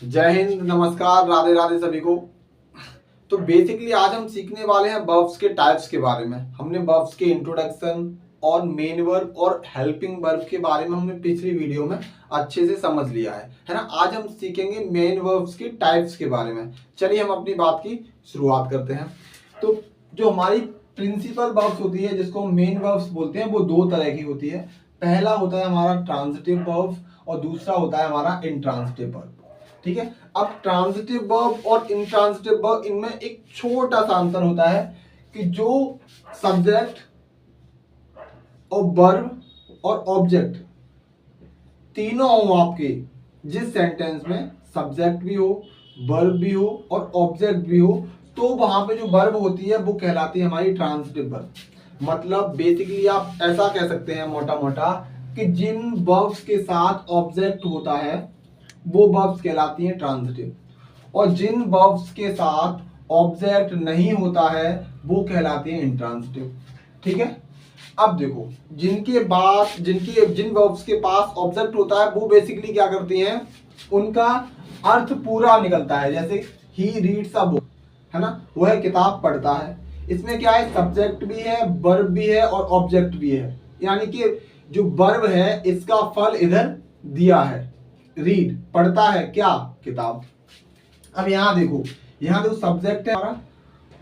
जय हिंद, नमस्कार, राधे राधे सभी को। तो बेसिकली आज हम सीखने वाले हैं वर्ब्स के टाइप्स के बारे में। हमने वर्ब्स के इंट्रोडक्शन और मेन वर्ब और हेल्पिंग वर्ब के बारे में हमने पिछली वीडियो में अच्छे से समझ लिया है ना। आज हम सीखेंगे मेन वर्ब्स के टाइप्स के बारे में। चलिए हम अपनी बात की शुरुआत करते हैं। तो जो हमारी प्रिंसिपल वर्ब्स होती है, जिसको हम मेन वर्ब्स बोलते हैं, वो दो तरह की होती है। पहला होता है हमारा ट्रांजिटिव वर्ब और दूसरा होता है हमारा इंट्रांजिटिव वर्ब। ठीक है। अब ट्रांजिटिव वर्ब और इंट्रांजिटिव वर्ब, इनमें एक छोटा सा अंतर होता है कि जो सब्जेक्ट और वर्ब और ऑब्जेक्ट तीनों हो आपके, जिस सेंटेंस में सब्जेक्ट भी हो, वर्ब भी हो और ऑब्जेक्ट भी हो, तो वहां पे जो वर्ब होती है वो कहलाती है हमारी ट्रांजिटिव वर्ब। मतलब बेसिकली आप ऐसा कह सकते हैं मोटा मोटा कि जिन वर्ब्स के साथ ऑब्जेक्ट होता है वो वर्ब्स कहलाती हैं ट्रांजिटिव, और जिन वर्ब्स के साथ ऑब्जेक्ट नहीं होता है वो कहलाती हैं इंट्रांजिटिव। ठीक है। अब देखो, जिन वर्ब्स के पास ऑब्जेक्ट होता है वो बेसिकली क्या करती हैं, उनका अर्थ पूरा निकलता है। जैसे ही रीड्स अ बुक, है ना, वह किताब पढ़ता है। इसमें क्या है, सब्जेक्ट भी है, वर्ब भी है और ऑब्जेक्ट भी है। यानी कि जो वर्ब है इसका फल इधर दिया है, रीड, पढ़ता है क्या, किताब। अब यहाँ देखो सब्जेक्ट है हमारा,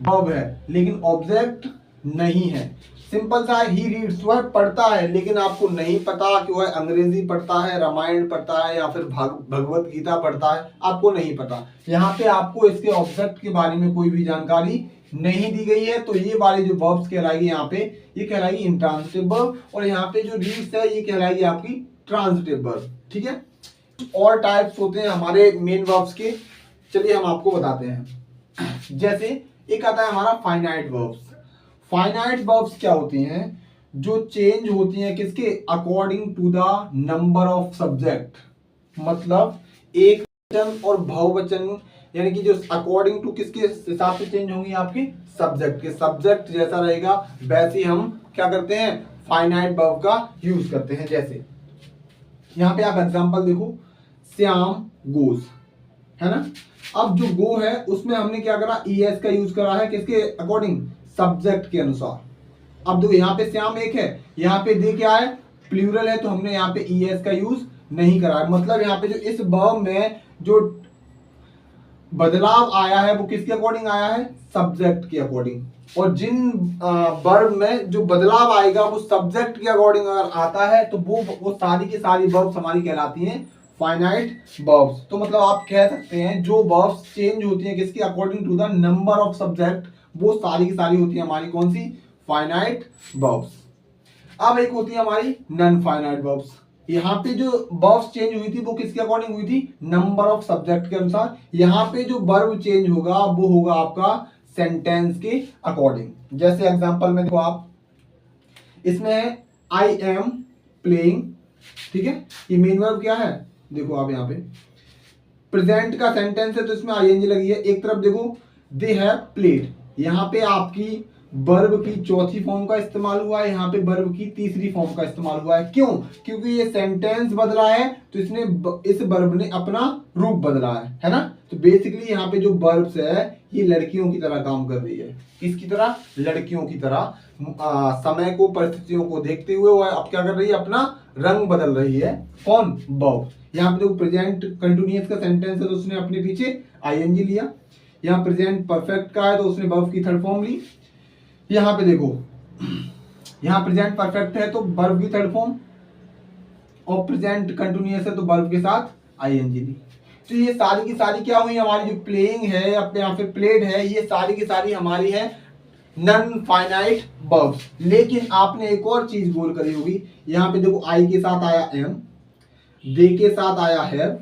वर्ब है, लेकिन ऑब्जेक्ट नहीं है। सिंपल सा ही रीड्स, वह पढ़ता है, लेकिन आपको नहीं पता कि वह अंग्रेजी पढ़ता है, रामायण पढ़ता है या फिर भगवत गीता पढ़ता है, आपको नहीं पता। यहाँ पे आपको इसके ऑब्जेक्ट के बारे में कोई भी जानकारी नहीं दी गई है, तो ये वाली जो वर्ब्स कहलाएगी यहाँ पे, ये कहलाएगी इंट्रांजिटिव वर्ब, और यहाँ पे जो रीड्स है ये कहलाएगी आपकी ट्रांजिटिव वर्ब। ठीक है। और टाइप्स होते हैं हमारे मेन वर्ब्स के, चलिए हम आपको बताते हैं। जैसे एक आता है हमारा फाइनाइट वर्ब्स। फाइनाइट वर्ब्स क्या होती हैं, जो चेंज होती हैं किसके, according to the number of subject. मतलब एक वचन और बहुवचन, यानी कि जो अकॉर्डिंग टू किसके हिसाब से चेंज होंगी, आपके सब्जेक्ट के। सब्जेक्ट जैसा रहेगा वैसे ही हम क्या करते हैं, फाइनाइट वर्ब का यूज करते हैं। जैसे यहाँ पे आप एग्जांपल देखो, श्याम गोस, है ना। अब जो गो है उसमें हमने क्या करा, ईएस का यूज करा है, किसके अकॉर्डिंग, सब्जेक्ट के अनुसार। अब देखो यहाँ पे श्याम एक है, यहाँ पे दे क्या है, प्लूरल है, तो हमने यहाँ पे ईएस का यूज नहीं करा है। मतलब यहाँ पे जो इस वर्ब में जो बदलाव आया है वो किसके अकॉर्डिंग आया है, सब्जेक्ट के अकॉर्डिंग। और जिन वर्ब में जो बदलाव आएगा वो सब्जेक्ट के अकॉर्डिंग अगर आता है तो वो सारी की सारी वर्ब्स हमारी कहलाती हैं फाइनाइट वर्ब्स। तो मतलब आप कह सकते हैं जो वर्ब्स चेंज होती हैं किसके according to the number of subject, वो सारी की सारी होती है हमारी कौन सी, फाइनाइट वर्ब्स। अब एक होती है हमारी नॉन फाइनाइट वर्ब्स। यहाँ पे जो वर्ब्स चेंज हुई थी वो किसके अकॉर्डिंग हुई थी, नंबर ऑफ सब्जेक्ट के अनुसार। यहाँ पे जो वर्ब चेंज होगा वो होगा आपका सेंटेंस के अकॉर्डिंग। जैसे एग्जांपल में देखो आप, इसमें है आई एम प्लेइंग। ठीक है। ये मेन वर्ब क्या है, देखो आप यहाँ पे प्रेजेंट का सेंटेंस है तो इसमें आईएनजी लगी है। एक तरफ देखो दे हैव प्लेड, यहाँ पे आपकी वर्ब की चौथी फॉर्म का इस्तेमाल हुआ है, यहाँ पे वर्ब की तीसरी फॉर्म का इस्तेमाल हुआ है। क्यों, क्योंकि ये सेंटेंस बदला है तो इसने इस वर्ब ने अपना रूप बदला है ना। तो बेसिकली यहाँ पे जो वर्ब्स है ये लड़कियों की तरह काम कर रही है। किसकी तरह, लड़कियों की तरह। समय को, परिस्थितियों को देखते हुए वो अब क्या कर रही है, अपना रंग बदल रही है। कौन, वर्ब। यहाँ पे देखो प्रेजेंट कंटिन्यूअस का सेंटेंस है तो उसने अपने पीछे आईएनजी लिया। यहाँ प्रेजेंट परफेक्ट का है तो उसने वर्ब की थर्ड फॉर्म ली। यहाँ पे देखो, यहाँ प्रेजेंट परफेक्ट है तो वर्ब की थर्ड फॉर्म, और प्रेजेंट कंटिन्यूअस है तो वर्ब के साथ आईएनजी ली। तो ये सारी की सारी क्या हुई, हमारी जो प्लेइंग है या फिर प्लेड है, ये सारी की सारी हमारी है नॉन फाइनाइट वर्ब्स। लेकिन आपने एक और चीज गोल करी होगी, यहाँ पे देखो आई के साथ आया एम, दे के साथ आया हैव,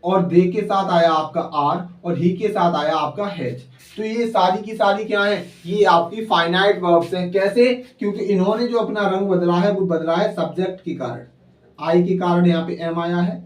और दे के साथ आया आपका आर, और ही के साथ आया आपका हैज। तो ये सारी की सारी क्या है, ये आपकी फाइनाइट वर्ब्स हैं। कैसे, क्योंकि इन्होंने जो अपना रंग बदला है वो बदला है सब्जेक्ट के कारण। आई के कारण यहाँ पे एम आया है,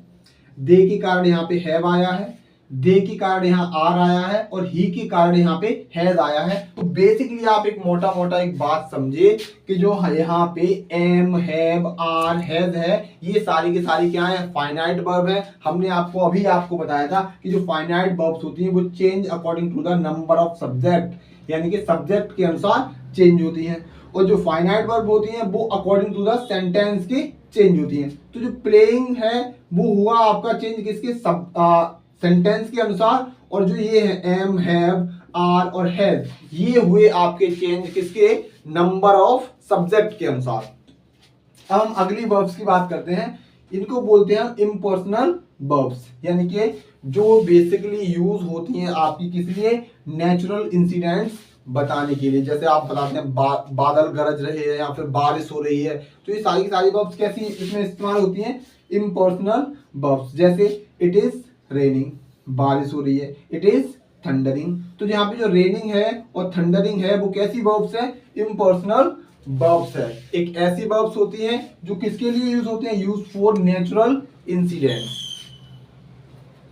दे के कारण यहाँ पे हैव आया है, दे के कारण यहाँ आर आया है और ही के कारण यहाँ पे हैज आया है। तो बेसिकली आप एक मोटा मोटा एक बात समझे कि जो यहाँ पे एम, हैव, आर, हैज है, ये सारी की सारी क्या है, फाइनाइट वर्ब है। हमने आपको बताया था कि जो फाइनाइट वर्ब्स होती हैं वो change according to the number of subject, यानी कि सब्जेक्ट के अनुसार चेंज होती हैं। और जो फाइनाइट वर्ब होती हैं वो अकॉर्डिंग टू द सेंटेंस की चेंज होती हैं। तो जो प्लेइंग है वो हुआ आपका चेंज किसके, सेंटेंस के अनुसार, और जो ये है एम, हैव, आर और हैज, ये हुए आपके चेंज किसके, नंबर ऑफ सब्जेक्ट के अनुसार। अब हम अगली वर्ब्स की बात करते हैं। इनको बोलते हैं इम्पर्सनल वर्ब्स, यानी कि जो बेसिकली यूज होती हैं आपकी किस लिए, नेचुरल इंसिडेंट्स बताने के लिए। जैसे आप बताते हैं बादल गरज रहे हैं या फिर बारिश हो रही है, तो ये सारी की सारी वर्ब्स कैसी इसमें इस्तेमाल होती हैं, इम्पर्सनल वर्ब्स। जैसे इट इज रेनिंग, बारिश हो रही है, इट इज थंडरिंग। तो यहाँ पे जो रेनिंग है और थंडरिंग है वो कैसी वर्ब्स है, इम्पर्सनल वर्ब्स है। एक ऐसी वर्ब्स होती हैं जो किसके लिए यूज होते हैं, यूज फॉर नेचुरल इंसिडेंट्स।